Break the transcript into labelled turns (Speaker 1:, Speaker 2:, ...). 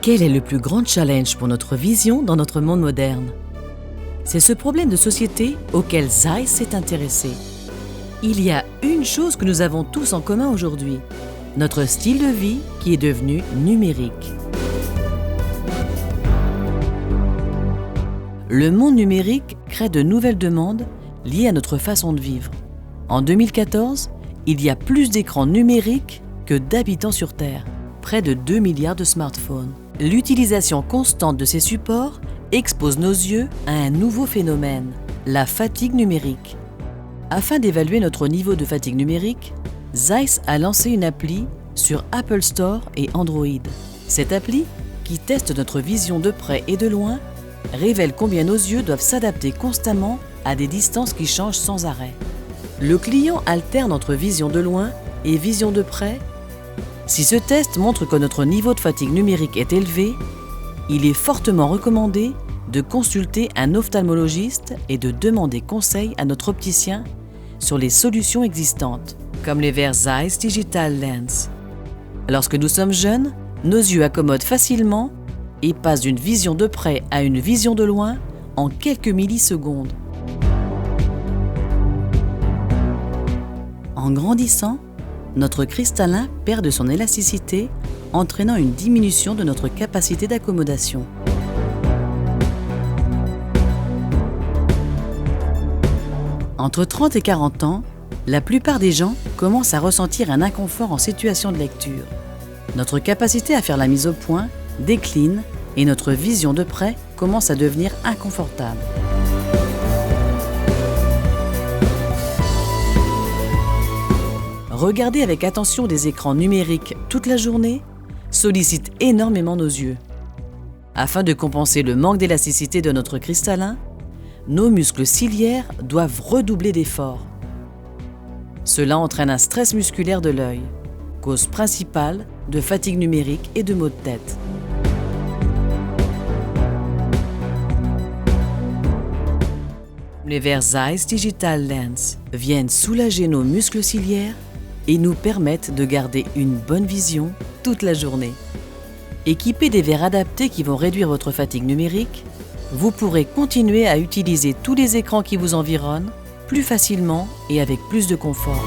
Speaker 1: Quel est le plus grand challenge pour notre vision dans notre monde moderne? C'est ce problème de société auquel Zeiss s'est intéressé. Il y a une chose que nous avons tous en commun aujourd'hui, notre style de vie qui est devenu numérique. Le monde numérique crée de nouvelles demandes liées à notre façon de vivre. En 2014, il y a plus d'écrans numériques que d'habitants sur Terre, près de 2 milliards de smartphones. L'utilisation constante de ces supports expose nos yeux à un nouveau phénomène, la fatigue numérique. Afin d'évaluer notre niveau de fatigue numérique, Zeiss a lancé une appli sur Apple Store et Android. Cette appli, qui teste notre vision de près et de loin, révèle combien nos yeux doivent s'adapter constamment à des distances qui changent sans arrêt. Le client alterne entre vision de loin et vision de près. Si ce test montre que notre niveau de fatigue numérique est élevé, il est fortement recommandé de consulter un ophtalmologiste et de demander conseil à notre opticien sur les solutions existantes, comme les verres Zeiss Digital Lens. Lorsque nous sommes jeunes, nos yeux accommodent facilement et passent d'une vision de près à une vision de loin en quelques millisecondes. En grandissant, notre cristallin perd de son élasticité, entraînant une diminution de notre capacité d'accommodation. Entre 30 et 40 ans, la plupart des gens commencent à ressentir un inconfort en situation de lecture. Notre capacité à faire la mise au point décline et notre vision de près commence à devenir inconfortable. Regarder avec attention des écrans numériques toute la journée sollicite énormément nos yeux. Afin de compenser le manque d'élasticité de notre cristallin, nos muscles ciliaires doivent redoubler d'efforts. Cela entraîne un stress musculaire de l'œil, cause principale de fatigue numérique et de maux de tête. Les verres Zeiss Digital Lens viennent soulager nos muscles ciliaires et nous permettent de garder une bonne vision toute la journée. Équipés des verres adaptés qui vont réduire votre fatigue numérique, vous pourrez continuer à utiliser tous les écrans qui vous environnent plus facilement et avec plus de confort.